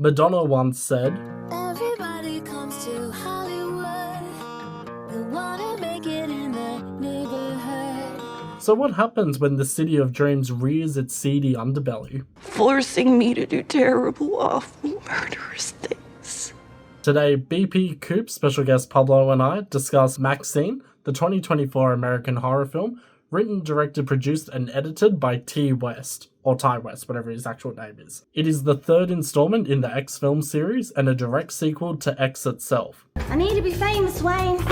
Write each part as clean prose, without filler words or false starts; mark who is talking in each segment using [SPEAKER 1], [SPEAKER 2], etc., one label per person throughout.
[SPEAKER 1] Madonna once said,
[SPEAKER 2] Everybody comes to Hollywood. They wanna make it in the neighborhood.
[SPEAKER 1] so what happens when the city of dreams rears its seedy underbelly?
[SPEAKER 3] Forcing me to do terrible, awful, murderous things.
[SPEAKER 1] Today, BP, Coop, special guest Pablo and I discuss MaXXXine, the 2024 American horror film, written, directed, produced, and edited by T. West, or Ty West, whatever his actual name is. It is the third installment in the X film series and a direct sequel to X itself.
[SPEAKER 4] I need to be famous, Wayne.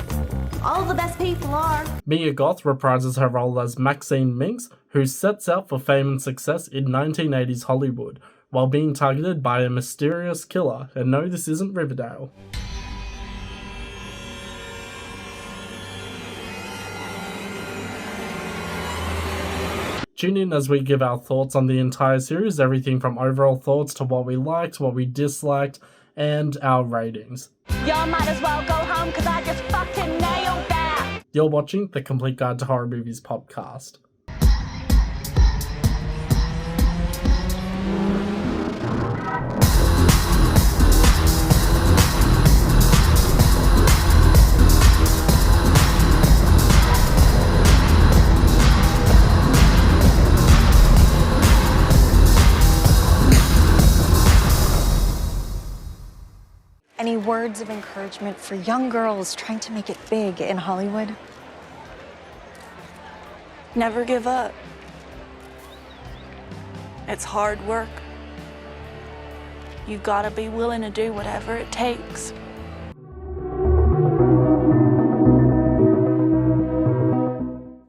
[SPEAKER 4] All the best people are.
[SPEAKER 1] Mia Goth reprises her role as Maxine Minx, who sets out for fame and success in 1980s Hollywood, while being targeted by a mysterious killer. And no, this isn't Riverdale. Tune in as we give our thoughts on the entire series, everything from overall thoughts to what we liked, what we disliked, and our ratings.
[SPEAKER 4] Y'all might as well go home because I just fucking nailed that.
[SPEAKER 1] You're watching the Complete Guide to Horror Movies podcast.
[SPEAKER 5] Any words of encouragement for young girls trying to make it big in Hollywood?
[SPEAKER 3] Never give up. It's hard work. You gotta be willing to do whatever it takes.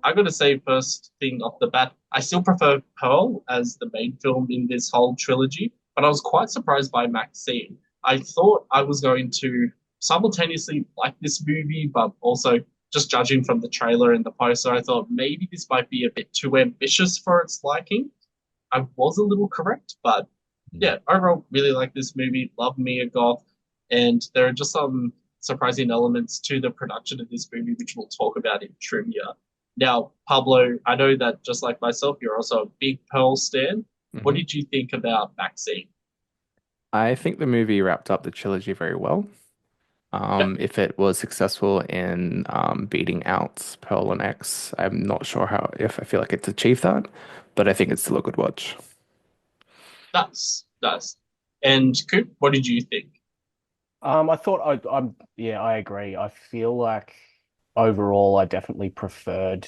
[SPEAKER 6] I gotta say, first thing off the bat, I still prefer Pearl as the main film in this whole trilogy, but I was quite surprised by MaXXXine. I thought I was going to simultaneously like this movie, but also just judging from the trailer and the poster, I thought maybe this might be a bit too ambitious for its liking. I was a little correct, but yeah, overall, really like this movie. Love Mia Goth, and there are just some surprising elements to the production of this movie, which we'll talk about in trivia. Now, Pablo, I know that just like myself, you're also a big Pearl stan. What did you think about MaXXXine?
[SPEAKER 7] I think the movie wrapped up the trilogy very well. If it was successful in beating out Pearl and X, I'm not sure if I feel like it's achieved that, but I think it's still a good watch.
[SPEAKER 6] Nice. And Coop, what did you think?
[SPEAKER 8] I thought I agree. I feel like overall I definitely preferred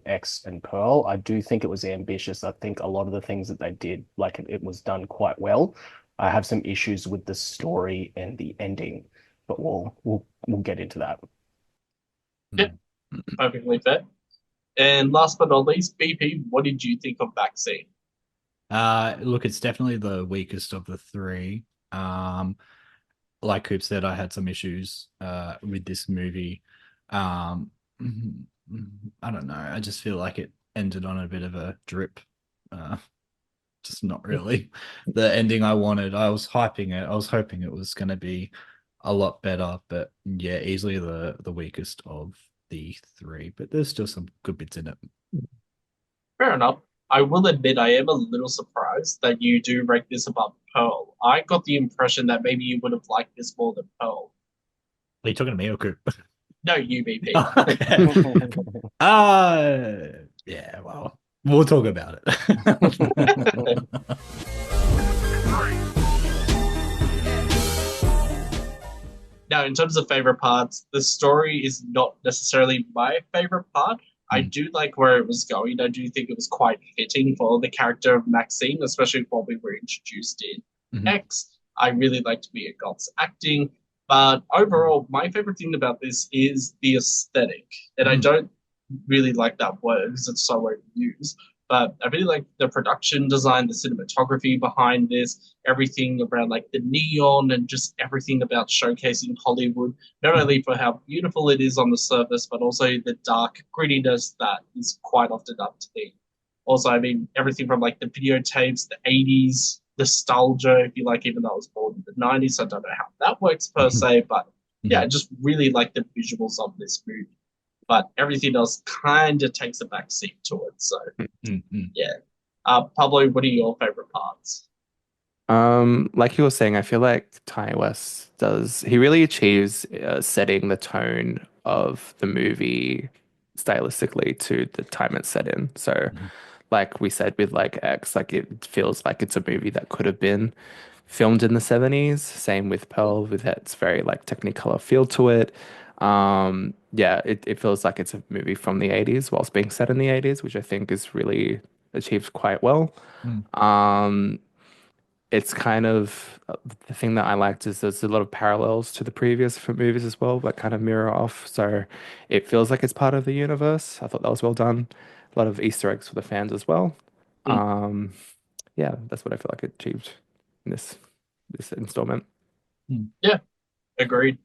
[SPEAKER 8] X and Pearl. I do think it was ambitious. I think a lot of the things that they did, like it was done quite well. I have some issues with the story and the ending, but we'll get into that.
[SPEAKER 6] Yeah, perfectly fair. And last but not least, BP, what did you think of MaXXXine?
[SPEAKER 9] Look, it's definitely the weakest of the three. Like Coop said, I had some issues with this movie. I don't know. I just feel like it ended on a bit of a drip. Just not really the ending I wanted. I was hyping it. I was hoping it was going to be a lot better, but yeah, easily the weakest of the three. But there's still some good bits in it.
[SPEAKER 6] Fair enough. I will admit I am a little surprised that you do rank this above Pearl. I got the impression that maybe you would have liked this more than Pearl.
[SPEAKER 9] Are you talking to me or Coop?
[SPEAKER 6] No, you, BP.
[SPEAKER 9] Yeah, well, we'll talk about it.
[SPEAKER 6] Now, in terms of favorite parts, the story is not necessarily my favorite part. I do like where it was going. I do think it was quite fitting for the character of Maxine, especially when we were introduced in X. I really liked Mia Goth's acting. But overall, my favorite thing about this is the aesthetic. And I don't really like that word because it's so overused. But I really like the production design, the cinematography behind this, everything around like the neon and just everything about showcasing Hollywood, not only for how beautiful it is on the surface, but also the dark grittiness that is quite often up to me. Also, I mean, everything from like the videotapes, the 80s, nostalgia, if you like, even though I was born in the 90s, I don't know how that works per se, but yeah, I just really like the visuals of this movie. But everything else kind of takes a backseat to it. So, yeah. Pablo, what are your favorite parts?
[SPEAKER 7] Like you were saying, I feel like Ty West he really achieves setting the tone of the movie stylistically to the time it's set in. So, like we said with like X, like it feels like it's a movie that could have been filmed in the 70s. Same with Pearl, with its very like Technicolor feel to it. Yeah, it feels like it's a movie from the 80s whilst being set in the 80s, which I think is really achieved quite well. Um, it's kind of the thing that I liked is there's a lot of parallels to the previous movies as well that kind of mirror off. So it feels like it's part of the universe. I thought that was well done. A lot of Easter eggs for the fans as well. Um, yeah, that's what I feel like it achieved in this installment.
[SPEAKER 6] Yeah, agreed.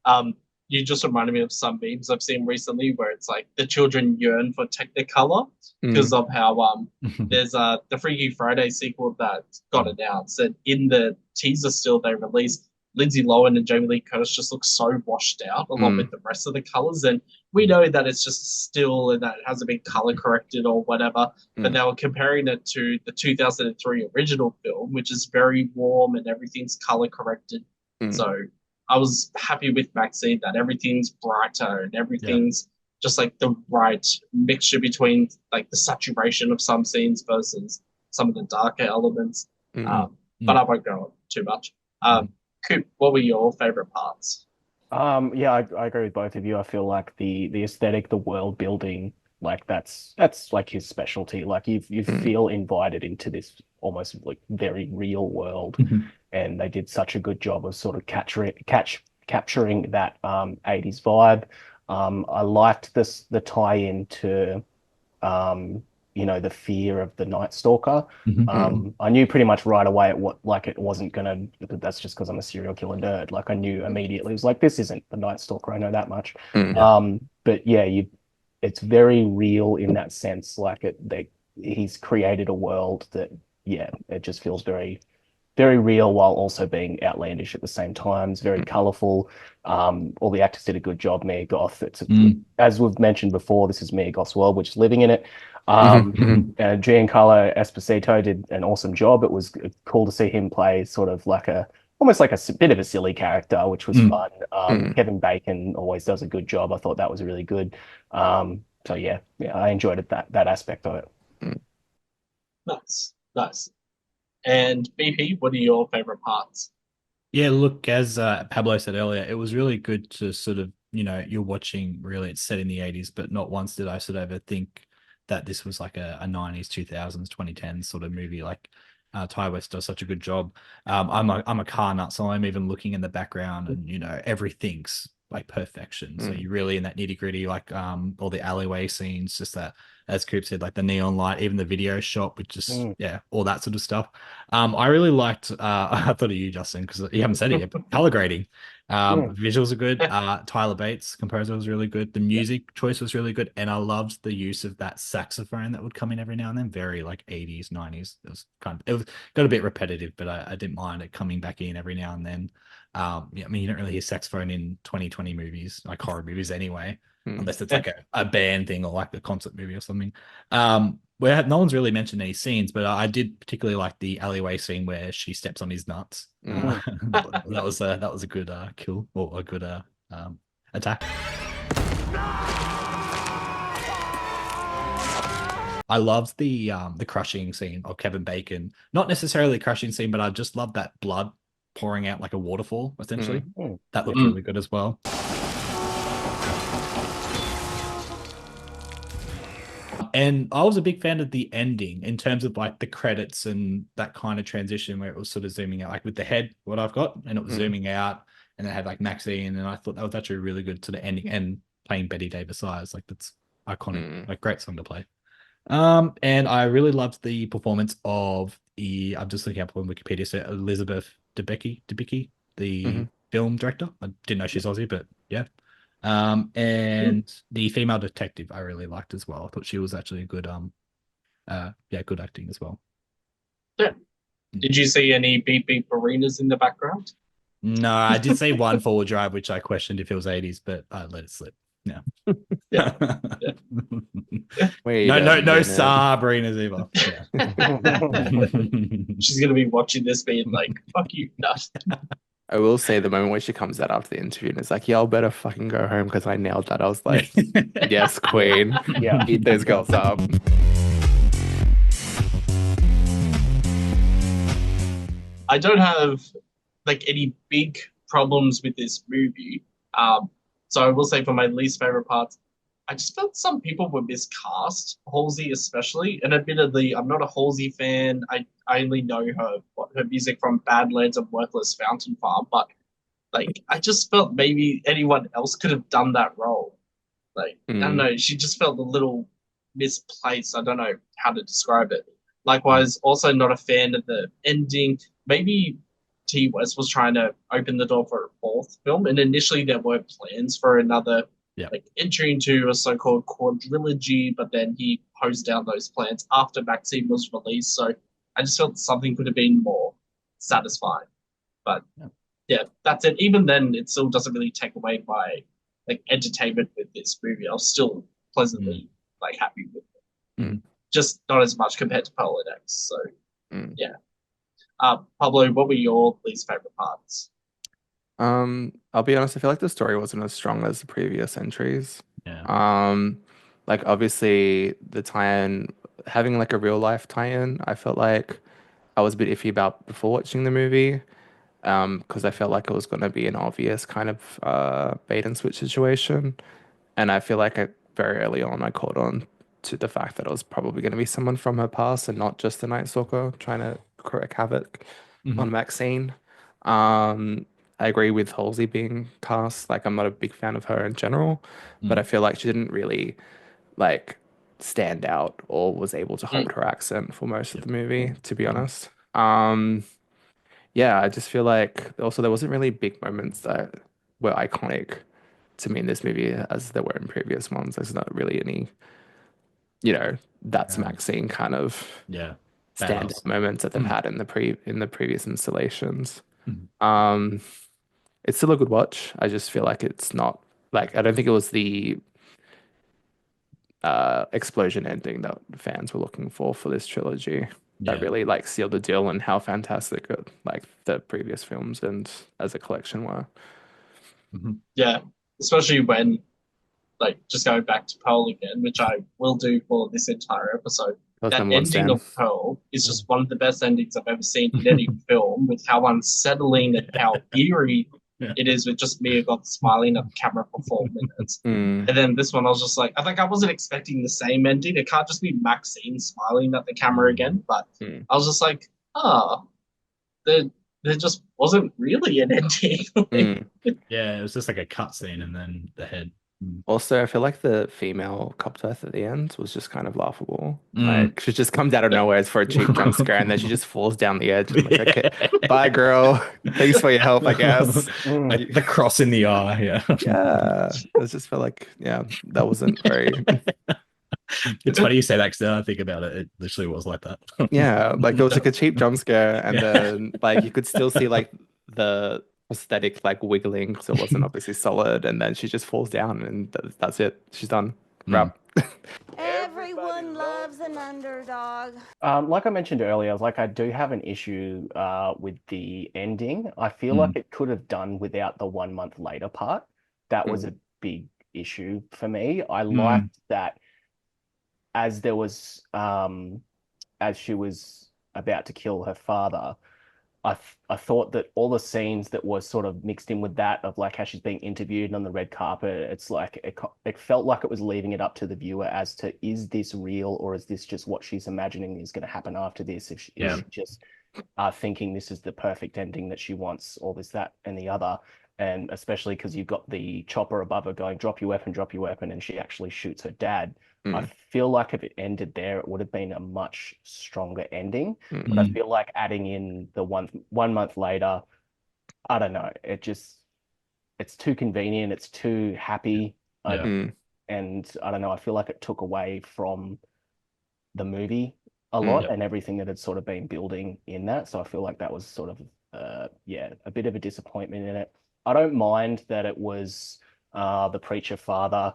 [SPEAKER 6] Um, you just reminded me of some memes I've seen recently where it's like the children yearn for Technicolor because of how there's the Freaky Friday sequel that got announced, and in the teaser still they released Lindsay Lohan and Jamie Lee Curtis just look so washed out along with the rest of the colors, and we know that it's just still and that it hasn't been color corrected or whatever. But they were comparing it to the 2003 original film, which is very warm and everything's color corrected. So I was happy with Maxine that everything's brighter and everything's just like the right mixture between like the saturation of some scenes versus some of the darker elements. But I won't go on too much. Coop, what were your favorite parts?
[SPEAKER 8] Yeah, I agree with both of you. I feel like the aesthetic, the world building, like that's like his specialty. Like you feel invited into this almost like very real world, and they did such a good job of sort of capturing that 80s vibe. I liked the tie-in to the fear of the Night Stalker. I knew pretty much right away it wasn't gonna. That's just because I'm a serial killer nerd. Like I knew immediately. It was like this isn't the Night Stalker. I know that much. But yeah, it's very real in that sense. Like he's created a world that it just feels very, very real while also being outlandish at the same time. It's very colorful. All the actors did a good job. Mia Goth. As we've mentioned before, this is Mia Goth's world, which is living in it. And Giancarlo Esposito did an awesome job. It was cool to see him play sort of like almost like a bit of a silly character, which was fun. Kevin Bacon always does a good job. I thought that was really good. So yeah, I enjoyed that aspect of it.
[SPEAKER 6] Nice. And BP, what are your favorite parts?
[SPEAKER 9] Yeah, look, as Pablo said earlier, it was really good to sort of, you're watching really, it's set in the 80s, but not once did I sort of ever think that this was like a 90s, 2000s, 2010s sort of movie. Like Ty West does such a good job. I'm a car nut, so I'm even looking in the background and, everything's like perfection. So you're really in that nitty gritty, like all the alleyway scenes, just that, as Coop said, like the neon light, even the video shot, which just all that sort of stuff. I really liked. I thought of you, Justin, because you haven't said it yet. But color grading, visuals are good. Tyler Bates composer was really good. The music choice was really good, and I loved the use of that saxophone that would come in every now and then. Very like 80s, 90s. It was got a bit repetitive, but I didn't mind it coming back in every now and then. I mean, you don't really hear saxophone in 2020 movies, like horror movies anyway, unless it's like a band thing or like a concert movie or something. Where no one's really mentioned any scenes, but I did particularly like the alleyway scene where she steps on his nuts. That was a good kill or a good attack. I loved the crushing scene of Kevin Bacon. Not necessarily the crushing scene, but I just loved that blood pouring out like a waterfall, essentially. That looked really good as well. And I was a big fan of the ending in terms of like the credits and that kind of transition where it was sort of zooming out, like with the head, what I've got, and it was zooming out, and it had like Maxine, and I thought that was actually really good to the ending, and playing Betty Davis eyes, like that's iconic, like great song to play. And I really loved the performance of I'm just looking up on Wikipedia, so Elizabeth Debicki, the film director. I didn't know she's Aussie, but yeah. And the female detective I really liked as well. I thought she was actually a good good acting as well.
[SPEAKER 6] Yeah. Did you see any beep beep arenas in the background?
[SPEAKER 9] No, I did see one forward drive, which I questioned if it was 80s, but I let it slip. No.
[SPEAKER 6] Yeah.
[SPEAKER 9] No Saab arenas either. Yeah.
[SPEAKER 6] she's gonna be watching this being like, fuck you, no.
[SPEAKER 7] I will say the moment when she comes out after the interview and is like, "Y'all better fucking go home because I nailed that." I was like, "Yes, queen.
[SPEAKER 8] Yeah.
[SPEAKER 7] Eat those girls up."
[SPEAKER 6] I don't have like any big problems with this movie. So I will say for my least favorite parts, I just felt some people were miscast, Halsey especially. And admittedly, I'm not a Halsey fan. I only know her music from Badlands and Worthless Fountain Farm, but like I just felt maybe anyone else could have done that role. Like I don't know, she just felt a little misplaced. I don't know how to describe it. Likewise, also not a fan of the ending. Maybe T West was trying to open the door for a fourth film, and initially there were plans for another like entry into a so-called quadrilogy, but then he hosed down those plans after Maxine was released. So I just felt something could have been more satisfying. But yeah, that's it. Even then, it still doesn't really take away my like entertainment with this movie. I was still pleasantly like happy with it. Just not as much compared to Pearl and X. So yeah. Pablo, what were your least favorite parts?
[SPEAKER 7] I'll be honest, I feel like the story wasn't as strong as the previous entries.
[SPEAKER 9] Yeah.
[SPEAKER 7] Like obviously the tie-in, having like a real life tie-in, I felt like I was a bit iffy about before watching the movie. Because I felt like it was going to be an obvious kind of bait and switch situation. And I feel like very early on I caught on to the fact that it was probably going to be someone from her past and not just the Night Stalker trying to wreak havoc on Maxine. I agree with Halsey being cast. Like I'm not a big fan of her in general, but I feel like she didn't really like stand out or was able to hold her accent for most of the movie, to be honest. Yeah, I just feel like also there wasn't really big moments that were iconic to me in this movie as there were in previous ones. There's not really any, that's Maxine kind of standout moments that they've had in the previous installations. It's still a good watch. I just feel like it's not like I don't think it was the explosion ending that fans were looking for this trilogy that really like sealed the deal and how fantastic like the previous films and as a collection were.
[SPEAKER 6] Yeah, especially when like just going back to Pearl again, which I will do for this entire episode. That ending of Pearl is just one of the best endings I've ever seen in any film, with how unsettling and how eerie it is, with just Mia Goth smiling at the camera for 4 minutes. And then this one, I was just like, I wasn't expecting the same ending. It can't just be Maxine smiling at the camera again. But I was just like, there just wasn't really an ending.
[SPEAKER 9] Yeah, it was just like a cutscene and then the head.
[SPEAKER 7] Also, I feel like the female cop death at the end was just kind of laughable. Like she just comes out of nowhere for a cheap jump scare, and then she just falls down the edge. Like, okay, bye, girl. Thanks for your help, I guess.
[SPEAKER 9] Like the cross in the eye. Yeah.
[SPEAKER 7] Yeah, I just felt like that wasn't very.
[SPEAKER 9] It's funny you say that because now I think about it, it literally was like that.
[SPEAKER 7] Yeah, like it was like a cheap jump scare, and then like you could still see like the prosthetic like wiggling because it wasn't obviously solid, and then she just falls down, and that's it. She's done. Wrap.
[SPEAKER 4] Everyone loves an underdog.
[SPEAKER 8] Like I mentioned earlier, I do have an issue with the ending. I feel like it could have done without the 1 month later part. That was a big issue for me. I liked that as there was as she was about to kill her father, I thought that all the scenes that were sort of mixed in with that, of like how she's being interviewed on the red carpet, it's like it felt like it was leaving it up to the viewer as to, is this real or is this just what she's imagining is going to happen after this? Is she just thinking this is the perfect ending that she wants, all this, that, and the other? And especially because you've got the chopper above her going, drop your weapon, and she actually shoots her dad. I feel like if it ended there, it would have been a much stronger ending. But I feel like adding in the 1 month later, I don't know. It's too convenient. It's too happy. And I don't know. I feel like it took away from the movie a lot and everything that had sort of been building in that. So I feel like that was sort of, a bit of a disappointment in it. I don't mind that it was the preacher father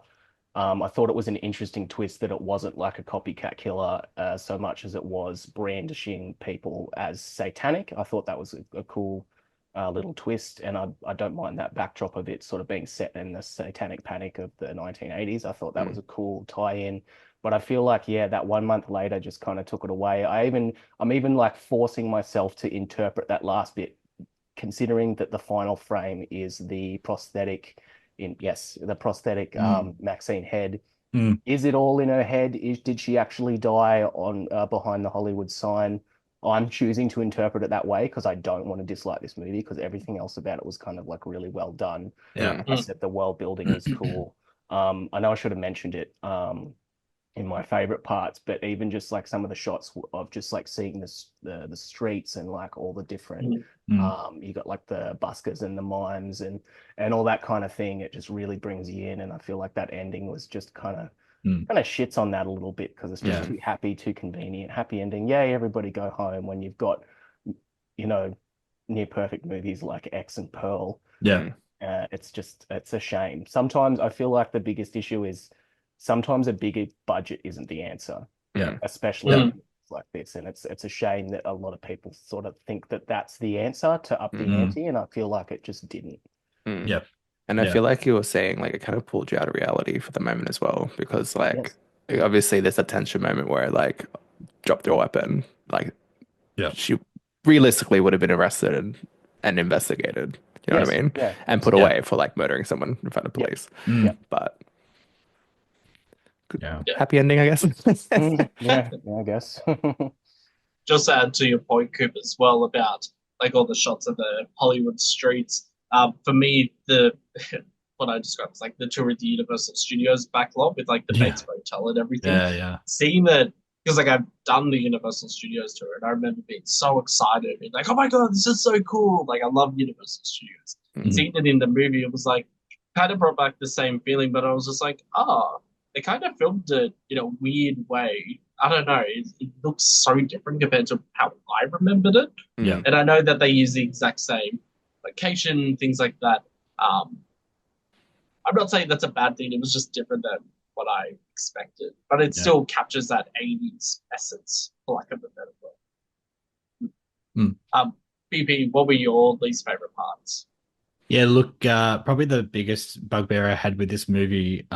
[SPEAKER 8] I thought it was an interesting twist that it wasn't like a copycat killer so much as it was brandishing people as satanic. I thought that was a cool little twist, and I don't mind that backdrop of it sort of being set in the satanic panic of the 1980s. I thought that was a cool tie-in. But I feel like, yeah, that 1 month later just kind of took it away. I'm even like forcing myself to interpret that last bit, considering that the final frame is the prosthetic Maxine head. Is it all in her head? Did she actually die on behind the Hollywood sign? I'm choosing to interpret it that way because I don't want to dislike this movie because everything else about it was kind of like really well done.
[SPEAKER 9] Yeah.
[SPEAKER 8] I said the world building is cool. I know I should have mentioned it in my favorite parts, but even just like some of the shots of just like seeing the streets and like all the different you got like the buskers and the mimes and all that kind of thing. It just really brings you in, and I feel like that ending was just kind of shits on that a little bit because it's just too happy, too convenient. Happy ending, yay, everybody go home, when you've got, you know, near perfect movies like X and Pearl. It's a shame. Sometimes I feel like the biggest issue is sometimes a bigger budget isn't the answer. Especially like this, and it's a shame that a lot of people sort of think that that's the answer to up the ante, and I feel like it just didn't.
[SPEAKER 7] And I feel like you were saying, like, it kind of pulled you out of reality for the moment as well, because like obviously there's a tension moment where like dropped your weapon, like she realistically would have been arrested and investigated, you know what I mean? And put away for like murdering someone in front of police. But happy ending, I guess.
[SPEAKER 8] Yeah, I guess.
[SPEAKER 6] Just to add to your point, Coop, as well, about like all the shots of the Hollywood streets. For me, what I described as like the tour of the Universal Studios backlog with like the Bates Motel and everything. Seeing that, because like I've done the Universal Studios tour, and I remember being so excited, and like, oh my god, this is so cool! Like I love Universal Studios. Seeing it in the movie, it was like kind of brought back the same feeling, but I was just like, they kind of filmed it in a weird way. I don't know. It looks so different compared to how I remembered it. And I know that they use the exact same location, things like that. I'm not saying that's a bad thing. It was just different than what I expected. But it still captures that 80s essence, for lack of a better word. BP, what were your least favorite parts?
[SPEAKER 9] Yeah, look, probably the biggest bugbear I had with this movie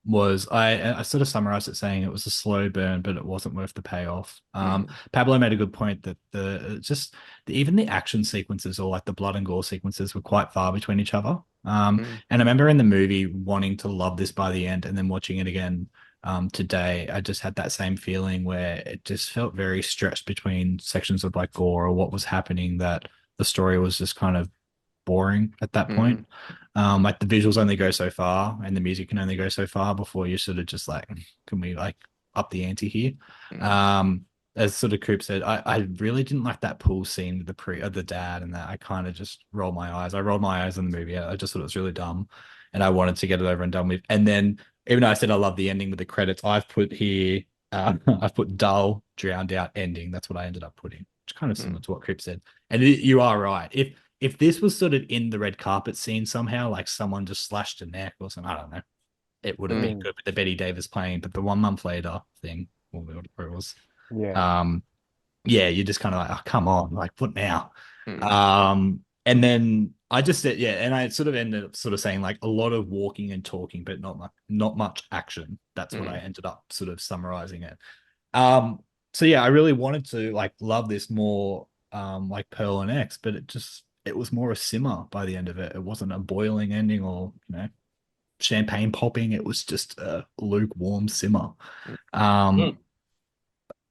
[SPEAKER 9] was I sort of summarized it saying it was a slow burn, but it wasn't worth the payoff. Pablo made a good point that even the action sequences, or like the blood and gore sequences, were quite far between each other. And I remember in the movie wanting to love this by the end, and then watching it again today, I just had that same feeling where it just felt very stretched between sections of like gore or what was happening, that the story was just kind of boring at that point. Like the visuals only go so far, and the music can only go so far before you're sort of just like, can we like up the ante here? As sort of Coop said, I really didn't like that pool scene with the dad, and that I kind of just rolled my eyes. I rolled my eyes in the movie. I just thought it was really dumb, and I wanted to get it over and done with. And then, even though I said I love the ending with the credits, I've put here, I've put dull, drowned out ending. That's what I ended up putting, which kind of similar to what Coop said. And you are right. If this was sort of in the red carpet scene somehow, like someone just slashed a neck or something, I don't know, it would have been good with the Betty Davis playing. But the 1 month later thing, or whatever it was, you're just kind of like, oh, come on, like what now? And then I just said, and I sort of ended up sort of saying like a lot of walking and talking, but not much action. That's what I ended up sort of summarizing it. So yeah, I really wanted to like love this more, like Pearl and X, but it was more a simmer by the end of it. It wasn't a boiling ending or, champagne popping. It was just a lukewarm simmer. And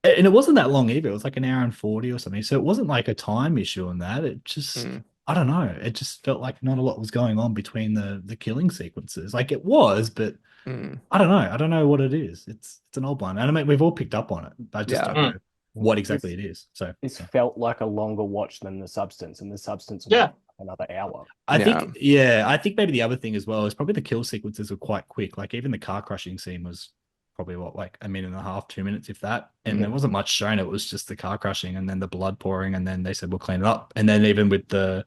[SPEAKER 9] it wasn't that long either. It was like an hour and 40 or something. So it wasn't like a time issue on that. It just, I don't know. It just felt like not a lot was going on between the killing sequences. Like it was, but I don't know. I don't know what it is. It's an old one. And I mean, we've all picked up on it. I just don't know what exactly it is. So
[SPEAKER 8] this felt like a longer watch than The Substance, and The Substance was another hour.
[SPEAKER 9] I think maybe the other thing as well is probably the kill sequences were quite quick. Like even the car crushing scene was probably like a minute and a half, 2 minutes, if that. And there wasn't much shown. It was just the car crushing and then the blood pouring, and then they said we'll clean it up. And then even with the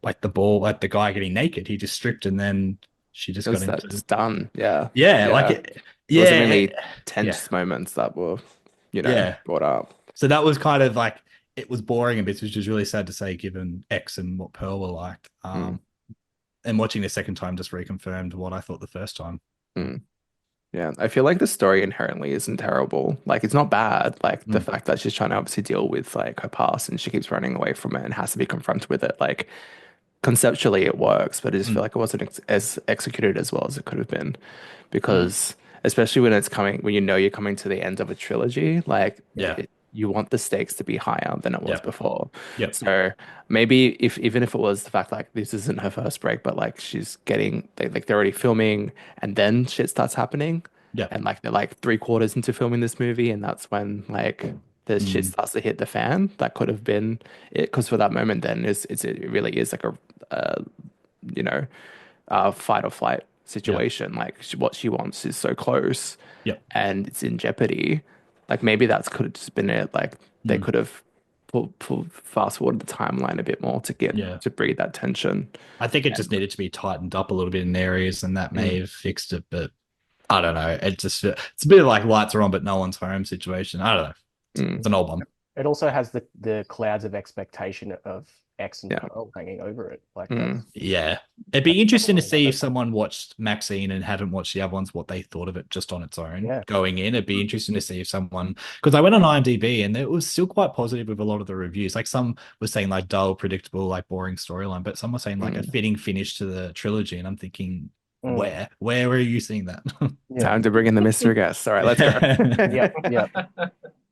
[SPEAKER 9] like the ball, like the guy getting naked, he just stripped and then she just
[SPEAKER 7] Because
[SPEAKER 9] got into
[SPEAKER 7] that's done. Yeah.
[SPEAKER 9] yeah, like
[SPEAKER 7] Yeah.
[SPEAKER 9] it,
[SPEAKER 7] It wasn't
[SPEAKER 9] yeah,
[SPEAKER 7] really
[SPEAKER 9] yeah,
[SPEAKER 7] tense moments that were,
[SPEAKER 9] yeah.
[SPEAKER 7] brought up.
[SPEAKER 9] So that was kind of like it was boring a bit, which is really sad to say given X and what Pearl were like. And watching the second time just reconfirmed what I thought the first time.
[SPEAKER 7] Yeah, I feel like the story inherently isn't terrible. Like, it's not bad. Like, the fact that she's trying to obviously deal with like her past and she keeps running away from it and has to be confronted with it. Like, conceptually, it works, but I just feel like it wasn't as executed as well as it could have been, because especially when when you're coming to the end of a trilogy, like,
[SPEAKER 9] Yeah.
[SPEAKER 7] you want the stakes to be higher than it was before.
[SPEAKER 9] Yep.
[SPEAKER 7] So maybe even if it was the fact like this isn't her first break, but like she's getting like they're already filming and then shit starts happening.
[SPEAKER 9] Yeah.
[SPEAKER 7] And like they're like 3/4 into filming this movie, and that's when like the shit starts to hit the fan. That could have been it, because for that moment, then it really is like a fight or flight situation. Like what she wants is so close, and it's in jeopardy. Like maybe that's could have just been it. Like they could have pull fast forward the timeline a bit more to get to breed that tension.
[SPEAKER 9] I think it just needed to be tightened up a little bit in areas, and that may have fixed it. But I don't know. It's a bit of like lights are on, but no one's home situation. I don't know. It's an old one.
[SPEAKER 8] It also has the clouds of expectation of X and Pearl hanging over it. Like,
[SPEAKER 9] yeah, it'd be interesting to see if someone watched Maxine and hadn't watched the other ones, what they thought of it just on its own going in. It'd be interesting to see if someone, because I went on IMDb and it was still quite positive with a lot of the reviews. Like some were saying like dull, predictable, like boring storyline, but some were saying like a fitting finish to the trilogy. And I'm thinking, where are you seeing that?
[SPEAKER 7] Time to bring in the mystery guest. All right, let's go.
[SPEAKER 8] yeah.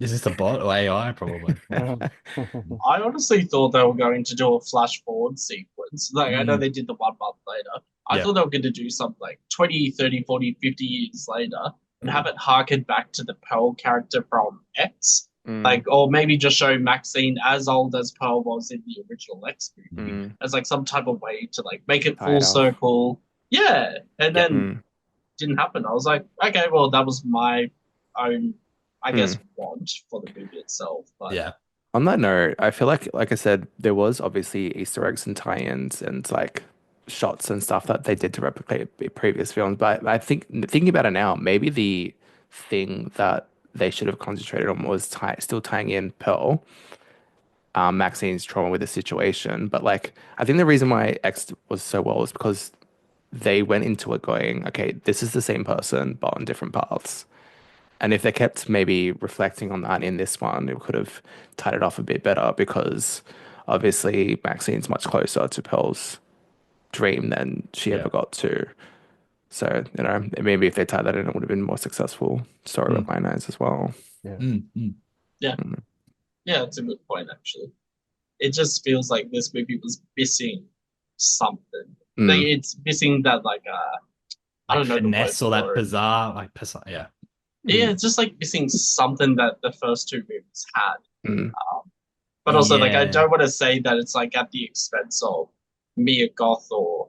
[SPEAKER 9] Is this a bot or AI? Probably.
[SPEAKER 6] I honestly thought they were going to do a flash forward sequence. Like, I know they did the 1 month later. I thought they were going to do something like 20, 30, 40, 50 years later and have it harken back to the Pearl character from X. Like, or maybe just show Maxine as old as Pearl was in the original X movie as like some type of way to like make it full circle. Yeah. And then didn't happen. I was like, okay, well, that was my own, I guess, want for the movie itself. But
[SPEAKER 9] yeah.
[SPEAKER 7] On that note, I feel like I said, there was obviously Easter eggs and tie-ins and like shots and stuff that they did to replicate previous films. But I think thinking about it now, maybe the thing that they should have concentrated on was still tying in Pearl, Maxine's trauma with the situation. But like, I think the reason why X was so well is because they went into it going, okay, this is the same person, but on different paths. And if they kept maybe reflecting on that in this one, it could have tied it off a bit better, because obviously Maxine's much closer to Pearl's dream than she ever got to. So, maybe if they tied that in, it would have been more successful story with my eyes as well.
[SPEAKER 6] Yeah, that's a good point, actually. It just feels like this movie was missing something. Like, it's missing that, like, I don't know,
[SPEAKER 9] finesse or that bizarre,
[SPEAKER 6] yeah, it's just like missing something that the first two movies had. But also, like, I don't want to say that it's like at the expense of Mia Goth or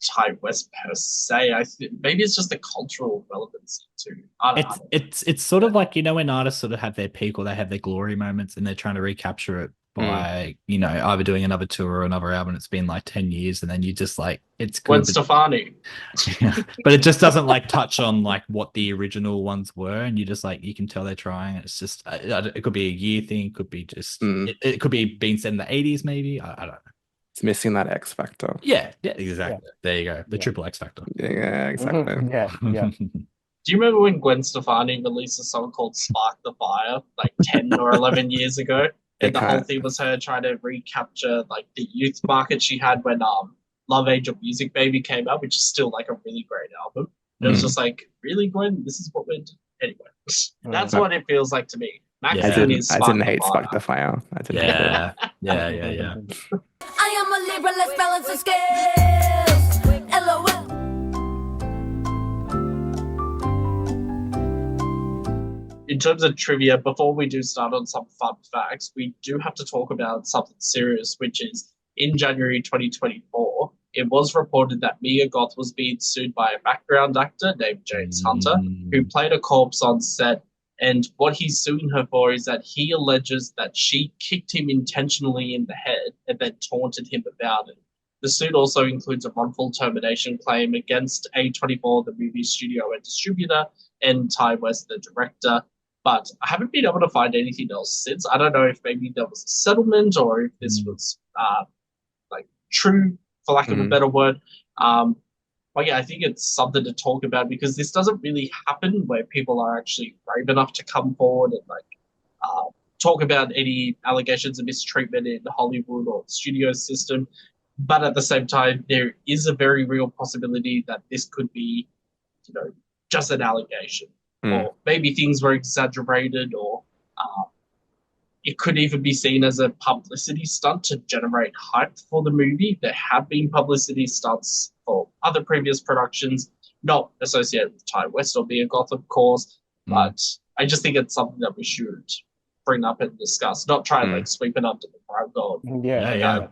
[SPEAKER 6] Ty West per se. I think maybe it's just the cultural relevancy too.
[SPEAKER 9] It's sort of like, when artists sort of have their peak or they have their glory moments and they're trying to recapture it by either doing another tour or another album. It's been like 10 years, and then you just like it's
[SPEAKER 6] Gwen Stefani.
[SPEAKER 9] But it just doesn't like touch on like what the original ones were, and you just like you can tell they're trying. It's just it could be a year thing, could be just it could be being set in the 80s maybe. I don't know.
[SPEAKER 7] It's missing that X factor.
[SPEAKER 9] Yeah, exactly. Yeah. There you go. The triple X factor.
[SPEAKER 7] Yeah, exactly.
[SPEAKER 8] Yeah.
[SPEAKER 6] Do you remember when Gwen Stefani released a song called Spark the Fire like 10 or 11 years ago? And the whole thing was her trying to recapture like the youth market she had when Love Angel Music Baby came out, which is still like a really great album. And it was just like, really, Gwen? This is what we're doing? Anyway, that's what it feels like to me. Maxine is
[SPEAKER 7] I didn't hate Spark the Fire. I didn't hate it.
[SPEAKER 9] Yeah.
[SPEAKER 2] I am a Libra, let's balance the scales. LOL.
[SPEAKER 6] In terms of trivia, before we do start on some fun facts, we do have to talk about something serious, which is in January 2024, it was reported that Mia Goth was being sued by a background actor named James Hunter, who played a corpse on set. And what he's suing her for is that he alleges that she kicked him intentionally in the head and then taunted him about it. The suit also includes a wrongful termination claim against A24, the movie studio and distributor, and Ty West, the director. But I haven't been able to find anything else since. I don't know if maybe there was a settlement or if this was like true, for lack of a better word. But yeah, I think it's something to talk about because this doesn't really happen where people are actually brave enough to come forward and talk about any allegations of mistreatment in Hollywood or the studio system. But at the same time, there is a very real possibility that this could be, just an allegation, or maybe things were exaggerated, or it could even be seen as a publicity stunt to generate hype for the movie. There have been publicity stunts for other previous productions, not associated with Ty West or being Goth, of course, but I just think it's something that we should bring up and discuss, not try and sweep it under the rug or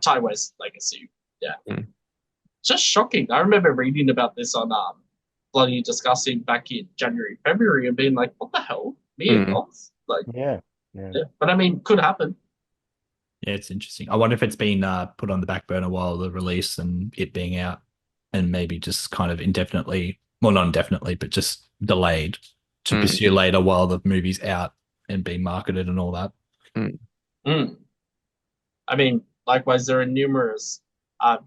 [SPEAKER 6] Ty West legacy. Yeah. Just shocking. I remember reading about this on Bloody Disgusting back in January, February, and being like, what the hell? Me and Goth? Like, yeah. But I mean, could happen.
[SPEAKER 9] Yeah, it's interesting. I wonder if it's been put on the back burner while the release and it being out, and maybe just kind of indefinitely, well, not indefinitely, but just delayed to pursue later while the movie's out and being marketed and all that.
[SPEAKER 6] I mean, likewise, there are numerous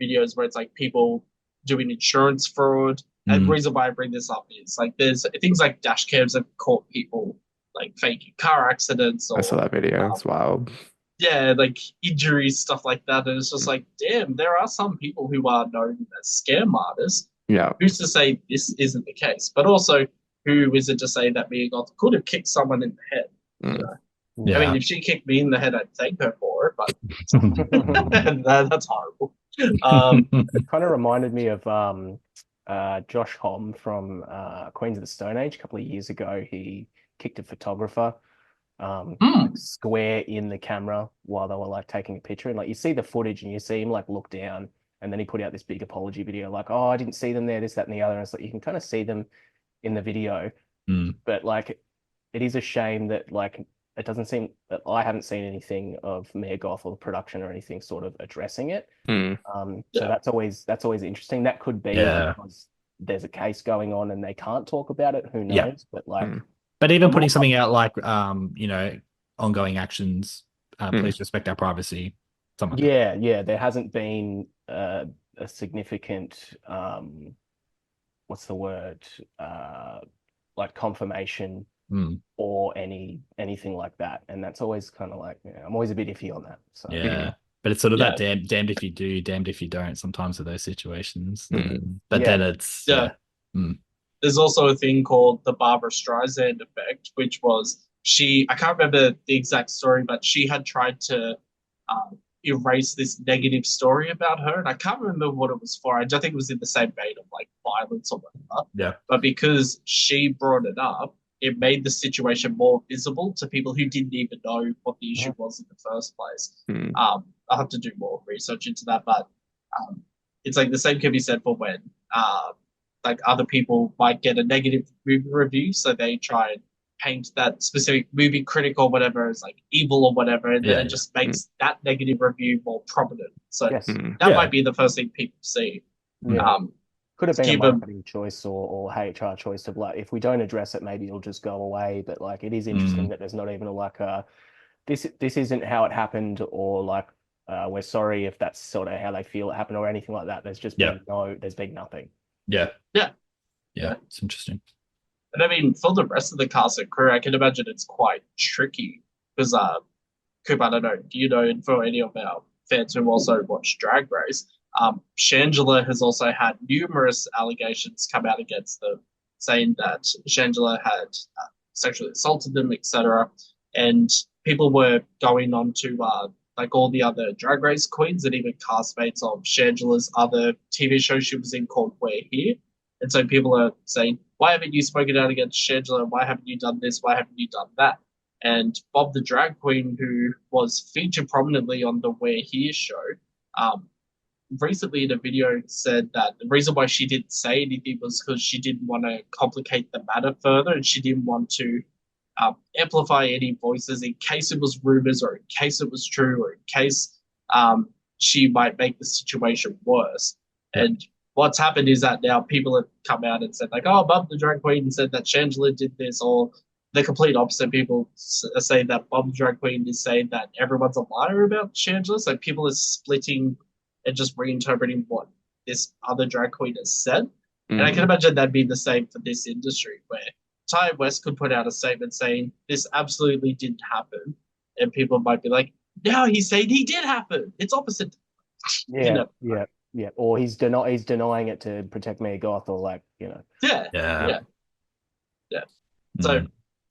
[SPEAKER 6] videos where it's like people doing insurance fraud. And the reason why I bring this up is like there's things like dash cams have caught people like faking car accidents. Or,
[SPEAKER 7] I saw that video. It's wild.
[SPEAKER 6] Yeah, like injuries, stuff like that. And it's just like, damn, there are some people who are known as scam artists.
[SPEAKER 7] Yeah.
[SPEAKER 6] Who's to say this isn't the case? But also, who is it to say that Mia Goth could have kicked someone in the head? Yeah. I mean, if she kicked me in the head, I'd thank her for it, but that's horrible.
[SPEAKER 8] It kind of reminded me of Josh Homme from Queens of the Stone Age a couple of years ago. He kicked a photographer square in the camera while they were like taking a picture, and like you see the footage and you see him like look down, and then he put out this big apology video like, oh, I didn't see them there, this, that, and the other. And it's like you can kind of see them in the video, but like it is a shame that like it doesn't seem that I haven't seen anything of Mia Goth or the production or anything sort of addressing it. So that's always interesting. That could be because there's a case going on and they can't talk about it. Who knows? But like,
[SPEAKER 9] but even putting something out like ongoing actions, please respect our privacy. Something.
[SPEAKER 8] Yeah. There hasn't been a significant what's the word? Like confirmation. Or anything like that, and that's always kind of like I'm always a bit iffy on that. So
[SPEAKER 9] but it's sort of that damned if you do, damned if you don't. Sometimes with those situations, but then it's
[SPEAKER 6] There's also a thing called the Barbara Streisand effect, which was I can't remember the exact story, but she had tried to erase this negative story about her, and I can't remember what it was for. I don't think it was in the same vein of like violence or whatever.
[SPEAKER 9] Yeah, but
[SPEAKER 6] because she brought it up, it made the situation more visible to people who didn't even know what the issue was in the first place. I'll have to do more research into that, but it's like the same can be said for when like other people might get a negative movie review, so they try and paint that specific movie critic or whatever as like evil or whatever, and then it just makes that negative review more prominent. So that might be the first thing people see.
[SPEAKER 8] Could have been a marketing choice or HR choice of like, if we don't address it, maybe it'll just go away. But like, it is interesting that there's not even like this isn't how it happened, or like we're sorry if that's sort of how they feel it happened or anything like that. There's just been there's been nothing.
[SPEAKER 9] Yeah, it's interesting.
[SPEAKER 6] And I mean, for the rest of the cast and crew, I can imagine it's quite tricky because Coop, I don't know, do you know, and for any of our fans who also watch Drag Race, Shangela has also had numerous allegations come out against them, saying that Shangela had sexually assaulted them, etc. And people were going on to like all the other Drag Race queens and even castmates of Shangela's other TV show she was in called We're Here. And so people are saying, why haven't you spoken out against Shangela? Why haven't you done this? Why haven't you done that? And Bob the Drag Queen, who was featured prominently on the We're Here show, recently in a video said that the reason why she didn't say anything was because she didn't want to complicate the matter further, and she didn't want to amplify any voices in case it was rumors or in case it was true or in case she might make the situation worse. And what's happened is that now people have come out and said like, oh, Bob the drag queen said that Shangela did this, or the complete opposite. People say that Bob the drag queen is saying that everyone's a liar about Shangela. So people are splitting and just reinterpreting what this other drag queen has said. And I can imagine that'd be the same for this industry, where Ty West could put out a statement saying this absolutely didn't happen, and people might be like, "No, he's saying he did happen. It's opposite."
[SPEAKER 8] Yeah, yeah. Or he's denying it to protect Mia Goth, or like, you know.
[SPEAKER 6] Yeah. So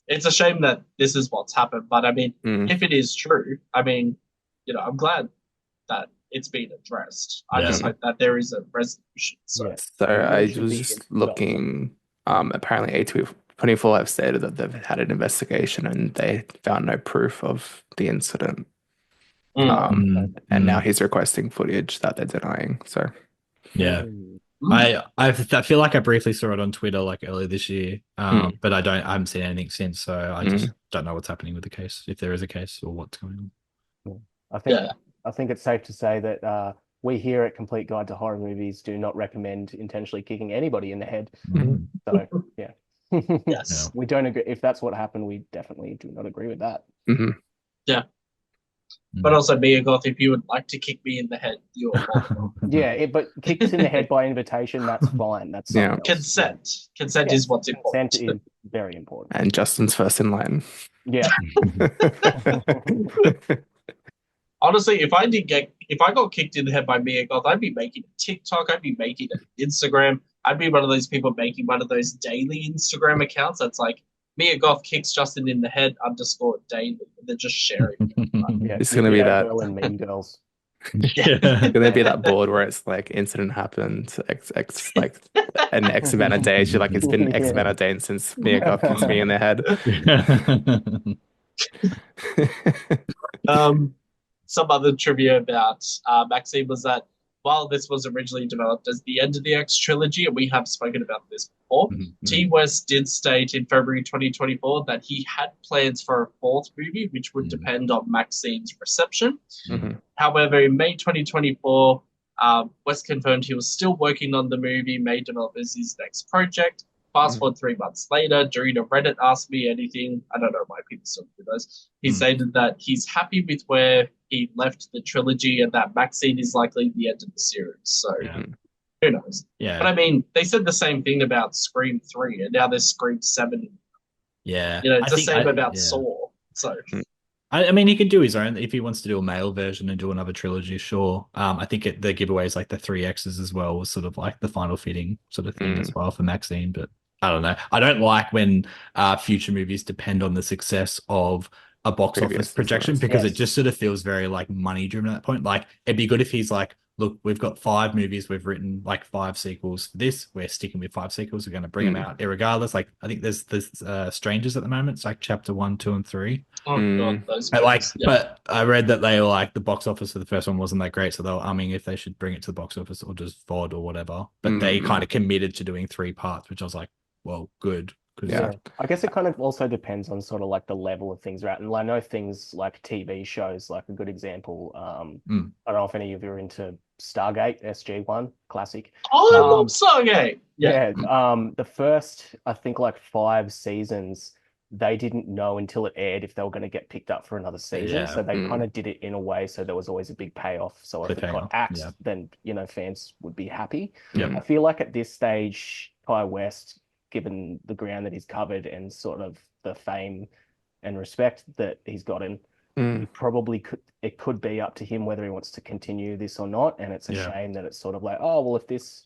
[SPEAKER 6] it's a shame that this is what's happened, but I mean, if it is true, I mean, you know, I'm glad that it's been addressed. I just hope that there is a resolution. So
[SPEAKER 7] I was just looking. Apparently, A24 have stated that they've had an investigation and they found no proof of the incident. And now he's requesting footage that they're denying. So
[SPEAKER 9] I feel like I briefly saw it on Twitter like earlier this year, but I haven't seen anything since. So I just don't know what's happening with the case, if there is a case, or what's going on.
[SPEAKER 8] I think it's safe to say that we here at Complete Guide to Horror Movies do not recommend intentionally kicking anybody in the head. So yeah.
[SPEAKER 6] Yes.
[SPEAKER 8] We don't agree. If that's what happened, we definitely do not agree with that.
[SPEAKER 6] Yeah. But also, Mia Goth, if you would like to kick me in the head, you're welcome.
[SPEAKER 8] But kicks in the head by invitation, that's fine. That's
[SPEAKER 6] consent. Consent is what's important.
[SPEAKER 8] Consent is very important.
[SPEAKER 7] And Justin's first in line.
[SPEAKER 8] Yeah.
[SPEAKER 6] Honestly, if I got kicked in the head by Mia Goth, I'd be making a TikTok, I'd be making an Instagram, I'd be one of those people making one of those daily Instagram accounts that's like, Mia Goth kicks Justin in the head _daily. They're just sharing.
[SPEAKER 7] It's gonna be that.
[SPEAKER 8] And Mean Girls.
[SPEAKER 7] It's gonna be that board where it's like incident happened like an X amount of days. You're like, it's been X amount of days since Mia Goth kicks me in the head.
[SPEAKER 6] Some other trivia about Maxine was that while this was originally developed as the end of the X trilogy, and we have spoken about this before, T. West did state in February 2024 that he had plans for a fourth movie, which would depend on Maxine's reception. However, in May 2024, West confirmed he was still working on the movie, may develop as his next project. Fast forward 3 months later, during a Reddit Ask Me Anything, I don't know why people still do those, he stated that he's happy with where he left the trilogy and that Maxine is likely the end of the series. So who knows?
[SPEAKER 9] Yeah.
[SPEAKER 6] But I mean, they said the same thing about Scream 3, and now there's Scream 7.
[SPEAKER 9] Yeah.
[SPEAKER 6] You know, it's the same about Saw. So
[SPEAKER 9] I mean, he could do his own if he wants to do a male version and do another trilogy. Sure. I think the giveaways like the 3Xs as well was sort of like the final fitting sort of thing as well for Maxine. But I don't know. I don't like when future movies depend on the success of a box office projection because it just sort of feels very like money driven at that point. Like it'd be good if he's like, look, we've got 5 movies, we've written like 5 sequels for this. We're sticking with 5 sequels. We're going to bring them out irregardless. Like I think there's Strangers at the moment. It's like chapter 1, 2, and 3.
[SPEAKER 6] Oh god, those
[SPEAKER 9] but I read that they were like the box office for the first one wasn't that great, so they were umming if they should bring it to the box office or just VOD or whatever. But they kind of committed to doing 3 parts, which I was like, well, good.
[SPEAKER 8] I guess it kind of also depends on sort of like the level of things right. And I know things like TV shows, like a good example. I don't know if any of you are into Stargate, SG1, classic.
[SPEAKER 6] Oh, I love Stargate.
[SPEAKER 8] The first, I think, like 5 seasons, they didn't know until it aired if they were going to get picked up for another season. So they kind of did it in a way so there was always a big payoff. So if it got axed, then, you know, fans would be happy. I feel like at this stage, Ty West, given the ground that he's covered and sort of the fame and respect that he's gotten, probably could be up to him whether he wants to continue this or not. And it's a shame that it's sort of like, oh, well, if this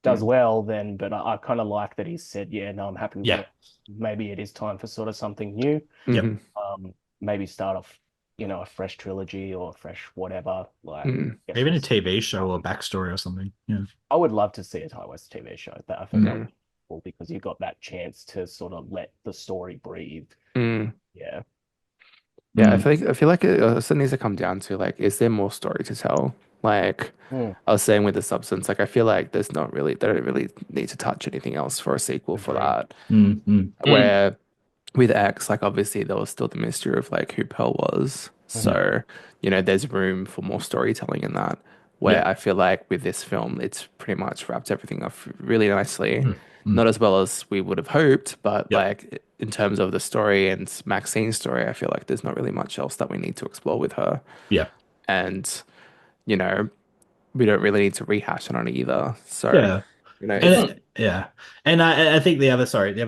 [SPEAKER 8] does well, then, but I kind of like that he said, no, I'm happy with it. Maybe it is time for sort of something new. Maybe start off, you know, a fresh trilogy or a fresh whatever. Like
[SPEAKER 9] even a TV show or backstory or something.
[SPEAKER 8] I would love to see a Ty West TV show. That I think that would be cool because you got that chance to sort of let the story breathe.
[SPEAKER 7] I feel like it also needs to come down to like, is there more story to tell? Like I was saying with the substance, like I feel like they don't really need to touch anything else for a sequel for that. Where with X, like obviously there was still the mystery of like who Pearl was. So there's room for more storytelling in that. Where
[SPEAKER 9] Yeah.
[SPEAKER 7] I feel like with this film, it's pretty much wrapped everything up really nicely.
[SPEAKER 9] Mm.
[SPEAKER 7] Not as well as we would have hoped, but
[SPEAKER 9] Yep.
[SPEAKER 7] like in terms of the story and Maxine's story, I feel like there's not really much else that we need to explore with her.
[SPEAKER 9] Yeah.
[SPEAKER 7] And, you know, we don't really need to rehash it on it either. So,
[SPEAKER 9] Yeah.
[SPEAKER 7] it's
[SPEAKER 9] Yeah. And I think the other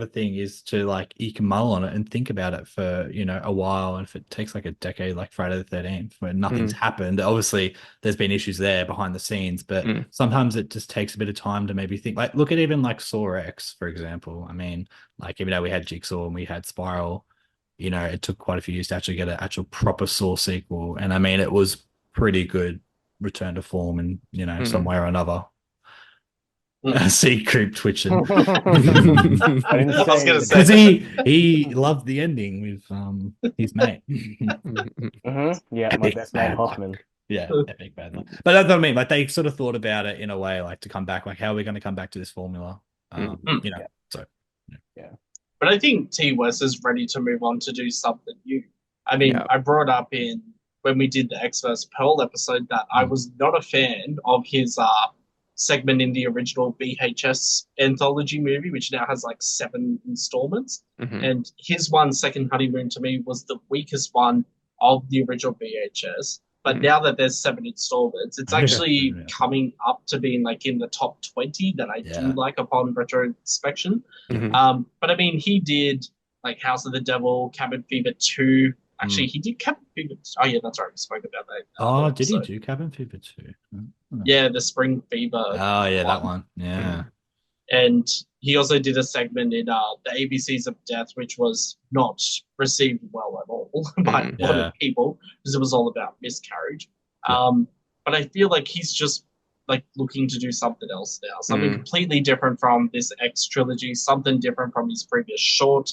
[SPEAKER 9] thing is to like, you can mull on it and think about it for, a while. And if it takes like a decade, like Friday the 13th, where nothing's happened, obviously there's been issues there behind the scenes, but sometimes it just takes a bit of time to maybe think, like, look at even like Saw X, for example. I mean, like, even though we had Jigsaw and we had Spiral, it took quite a few years to actually get an actual proper Saw sequel. And I mean, it was pretty good return to form in, some way or another. See Coop twitching.
[SPEAKER 8] I didn't
[SPEAKER 6] I was gonna
[SPEAKER 9] Because
[SPEAKER 6] say
[SPEAKER 9] he loved the ending with his mate.
[SPEAKER 8] Yeah, my best mate Hoffman.
[SPEAKER 9] Yeah, epic bad luck. But that's what I mean. Like, they sort of thought about it in a way, like, to come back. Like, how are we going to come back to this formula? So
[SPEAKER 8] Yeah.
[SPEAKER 6] But I think T West is ready to move on to do something new. I mean,
[SPEAKER 7] Yeah.
[SPEAKER 6] I brought up when we did the X vs. Pearl episode that I was not a fan of his segment in the original VHS anthology movie, which now has like 7 installments. And his one, Second Honeymoon, to me was the weakest one of the original VHS. But now that there's 7 installments, it's actually coming up to being like in the top 20 that I do like upon retrospection. But I mean, he did like House of the Devil, Cabin Fever 2. Actually, he did Cabin Fever. Oh, yeah, that's right. We spoke about that.
[SPEAKER 9] Oh, did he do Cabin Fever 2?
[SPEAKER 6] Yeah, the Spring Fever.
[SPEAKER 9] Oh, yeah, that one. Yeah.
[SPEAKER 6] And he also did a segment in the ABCs of Death, which was not received well at all by a lot of people because it was all about miscarriage. But I feel like he's just like looking to do something else now, something completely different from this X trilogy, something different from his previous short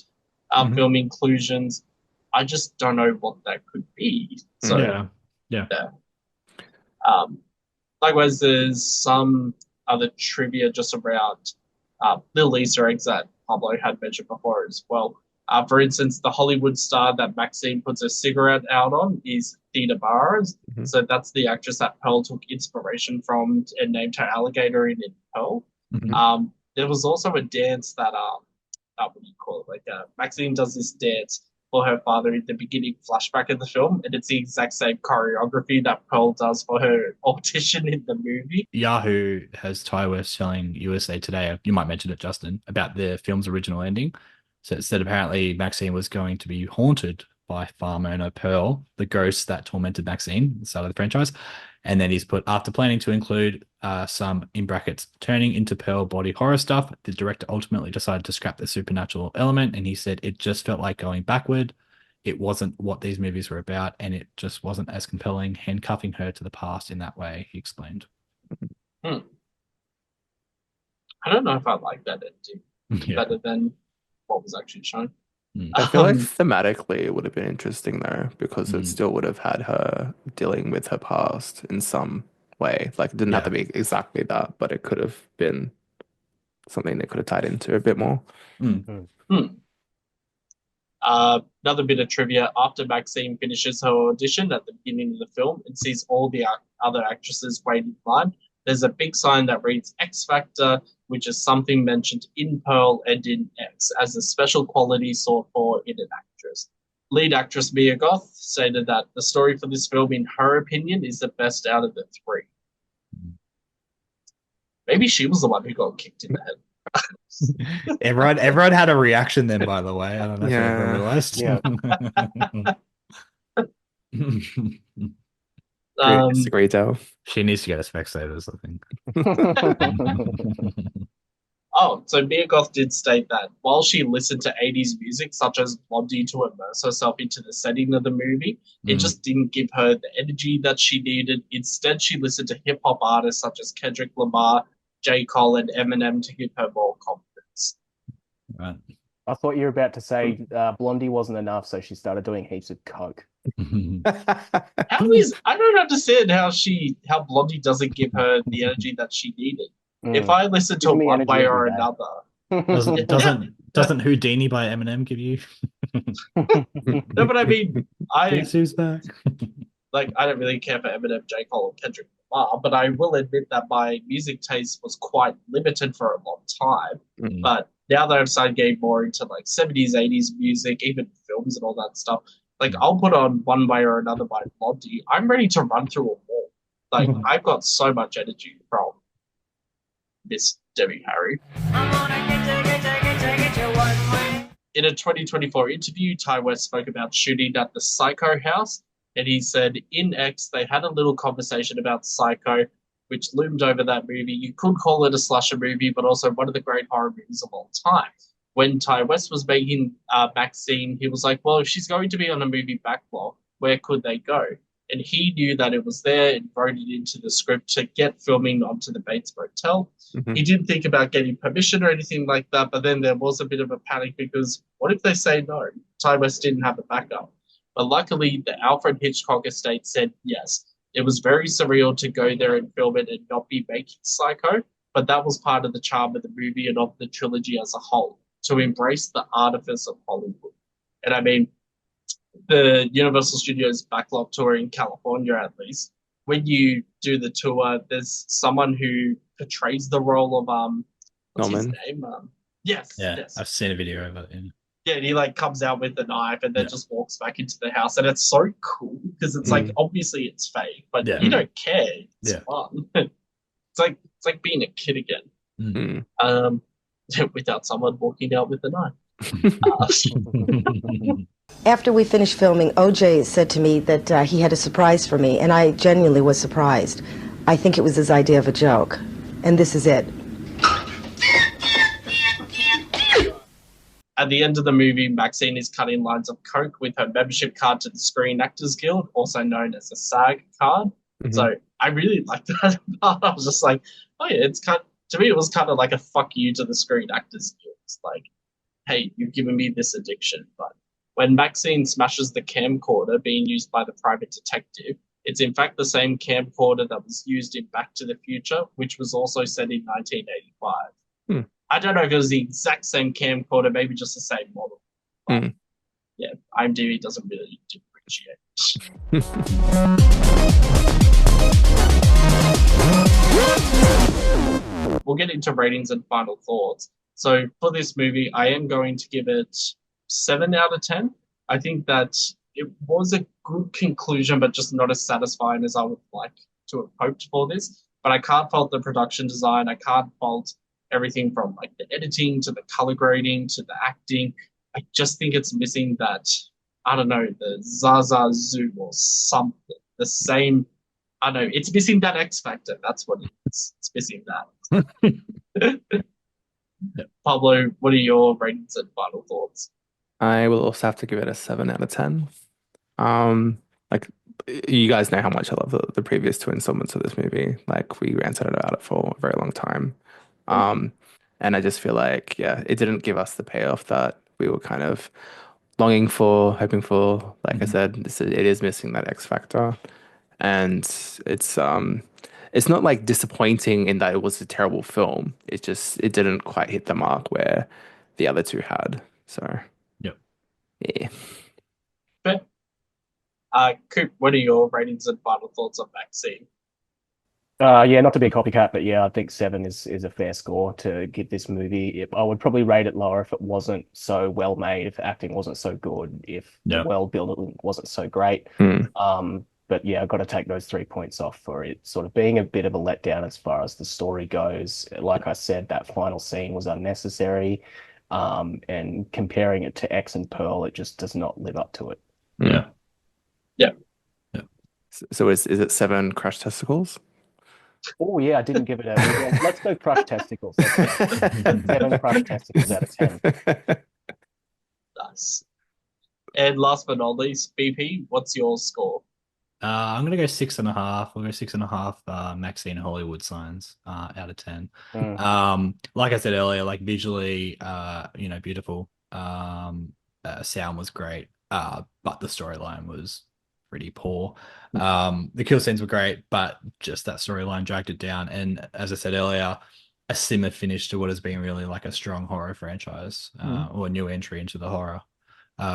[SPEAKER 6] film inclusions. I just don't know what that could be. So
[SPEAKER 9] yeah.
[SPEAKER 6] Likewise, there's some other trivia just around little Easter eggs that Pablo had mentioned before as well. For instance, the Hollywood star that Maxine puts a cigarette out on is Theda Barres. So that's the actress that Pearl took inspiration from and named her alligator in Pearl. There was also a dance that, what do you call it? Like Maxine does this dance for her father at the beginning flashback of the film, and it's the exact same choreography that Pearl does for her audition in the movie.
[SPEAKER 9] Yahoo has Ty West telling USA Today, you might mention it, Justin, about the film's original ending. So it said apparently Maxine was going to be haunted by farm owner Pearl, the ghost that tormented Maxine at the start of the franchise. And then he's put, after planning to include some, in brackets, turning into Pearl body horror stuff, the director ultimately decided to scrap the supernatural element. And he said it just felt like going backward. It wasn't what these movies were about, and it just wasn't as compelling, handcuffing her to the past in that way, he explained.
[SPEAKER 6] I don't know if I like that ending better than what was actually shown.
[SPEAKER 7] I feel like thematically it would have been interesting though, because it still would have had her dealing with her past in some way. Like, it didn't have to be exactly that, but it could have been something that could have tied into a bit more.
[SPEAKER 6] Another bit of trivia: after Maxine finishes her audition at the beginning of the film and sees all the other actresses waiting in line, there's a big sign that reads X Factor, which is something mentioned in Pearl and in X as a special quality sought for in an actress. Lead actress Mia Goth stated that the story for this film, in her opinion, is the best out of the 3. Maybe she was the one who got kicked in the head.
[SPEAKER 9] Everyone had a reaction then, by the way. I don't know if you ever realized.
[SPEAKER 7] Disagree, Dale.
[SPEAKER 9] She needs to get a spectators, I think.
[SPEAKER 6] So Mia Goth did state that while she listened to 80s music, such as Blondie, to immerse herself into the setting of the movie, it just didn't give her the energy that she needed. Instead, she listened to hip-hop artists such as Kendrick Lamar, J. Cole, and Eminem to give her more confidence.
[SPEAKER 9] Right.
[SPEAKER 8] I thought you were about to say Blondie wasn't enough, so she started doing heaps of coke.
[SPEAKER 6] I don't understand how Blondie doesn't give her the energy that she needed. If I listen to one way or another,
[SPEAKER 9] doesn't Houdini by Eminem give you?
[SPEAKER 6] No, but I mean,
[SPEAKER 9] Guess who's back?
[SPEAKER 6] like I don't really care for Eminem, J. Cole, and Kendrick Lamar, but I will admit that my music taste was quite limited for a long time.
[SPEAKER 7] Mm.
[SPEAKER 6] But now that I've started getting more into like 70s, 80s music, even films and all that stuff, like I'll put on One Way or Another by Blondie. I'm ready to run through a wall. Like I've got so much energy from Miss Debbie Harry. In a 2024 interview, Ty West spoke about shooting at the Psycho house, and he said in X they had a little conversation about Psycho, which loomed over that movie. You could call it a slasher movie, but also one of the great horror movies of all time. When Ty West was making Maxine, he was like, well, if she's going to be on a movie backlog, where could they go? And he knew that it was there and wrote it into the script to get filming onto the Bates Motel.
[SPEAKER 7] Mhm.
[SPEAKER 6] He didn't think about getting permission or anything like that, but then there was a bit of a panic because what if they say no? Ty West didn't have a backup. But luckily, the Alfred Hitchcock estate said yes. It was very surreal to go there and film it and not be making Psycho, but that was part of the charm of the movie and of the trilogy as a whole, to embrace the artifice of Hollywood. And I mean, the Universal Studios backlog tour in California, at least, when you do the tour, there's someone who portrays the role of what's his
[SPEAKER 7] Norman.
[SPEAKER 6] name? Yes,
[SPEAKER 9] Yeah,
[SPEAKER 6] yes.
[SPEAKER 9] I've seen a video of it. Yeah.
[SPEAKER 6] Yeah, and he like comes out with the knife and then just walks back into the house, and it's so cool because it's like obviously it's fake, but
[SPEAKER 9] Yeah.
[SPEAKER 6] you don't care. It's
[SPEAKER 9] Yeah.
[SPEAKER 6] fun. It's like being a kid again.
[SPEAKER 7] Mm.
[SPEAKER 6] Without someone walking out with a knife.
[SPEAKER 10] After we finished filming, OJ said to me that he had a surprise for me, and I genuinely was surprised. I think it was his idea of a joke, and this is it.
[SPEAKER 6] At the end of the movie, Maxine is cutting lines of coke with her membership card to the Screen Actors Guild, also known as the SAG card.
[SPEAKER 7] Mhm.
[SPEAKER 6] So I really liked that part. I was just like, oh yeah, it's kind of, to me, it was kind of like a fuck you to the Screen Actors Guild. It's like, hey, you've given me this addiction. But when Maxine smashes the camcorder being used by the private detective, it's in fact the same camcorder that was used in Back to the Future, which was also set in 1985.
[SPEAKER 7] Hmm.
[SPEAKER 6] I don't know if it was the exact same camcorder, maybe just the same model. But, yeah, IMDb doesn't really differentiate. We'll get into ratings and final thoughts. So for this movie, I am going to give it 7 out of 10. I think that it was a good conclusion, but just not as satisfying as I would like to have hoped for this. But I can't fault the production design. I can't fault everything from like the editing to the color grading to the acting. I just think it's missing that, I don't know, the Zaza Zoo or something. The same, I don't know, it's missing that X factor. That's what it is. It's missing that. Pablo, what are your ratings and final thoughts?
[SPEAKER 7] I will also have to give it a 7 out of 10. Like you guys know how much I love the previous two installments of this movie. Like we ranted about it for a very long time. And I just feel like, yeah, it didn't give us the payoff that we were kind of longing for, hoping for. Like I said, it is missing that X factor. And it's not like disappointing in that it was a terrible film. It didn't quite hit the mark where the other two had. So yeah.
[SPEAKER 6] But Coop, what are your ratings and final thoughts on Maxine?
[SPEAKER 8] Yeah, not to be a copycat, but yeah, I think 7 is a fair score to give this movie. I would probably rate it lower if it wasn't so well made, if the acting wasn't so good, if the world building wasn't so great. But yeah, I've got to take those 3 points off for it sort of being a bit of a letdown as far as the story goes. Like I said, that final scene was unnecessary. And comparing it to X and Pearl, it just does not live up to it.
[SPEAKER 9] Yeah.
[SPEAKER 7] So is it 7 crushed testicles?
[SPEAKER 8] Oh yeah, I didn't give it a. Let's go crushed testicles. 7 crushed testicles out of 10.
[SPEAKER 6] Nice. And last but not least, BP, what's your score?
[SPEAKER 9] I'm gonna go 6.5. I'll go 6.5. Maxine Hollywood signs out of 10. Like I said earlier, like visually, beautiful. Sound was great, but the storyline was pretty poor. The kill scenes were great, but just that storyline dragged it down. And as I said earlier, a simmer finish to what has been really like a strong horror franchise or a new entry into the horror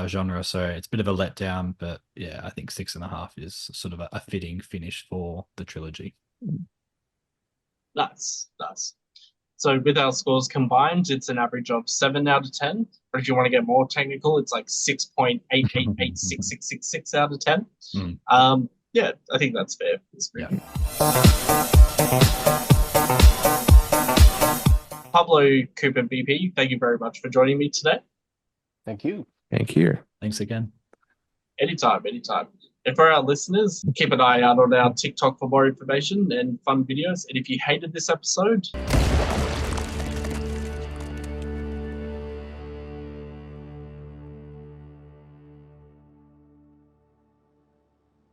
[SPEAKER 9] genre. So it's a bit of a letdown, but yeah, I think 6.5 is sort of a fitting finish for the trilogy.
[SPEAKER 6] Nice. So with our scores combined, it's an average of 7 out of 10. But if you want to get more technical, it's like 6.888666 out of 10. Yeah, I think that's fair.
[SPEAKER 9] Yeah.
[SPEAKER 6] Pablo, Coop, and BP, thank you very much for joining me today.
[SPEAKER 8] Thank you.
[SPEAKER 7] Thank you.
[SPEAKER 9] Thanks again.
[SPEAKER 6] Anytime. And for our listeners, keep an eye out on our TikTok for more information and fun videos. And if you hated this episode,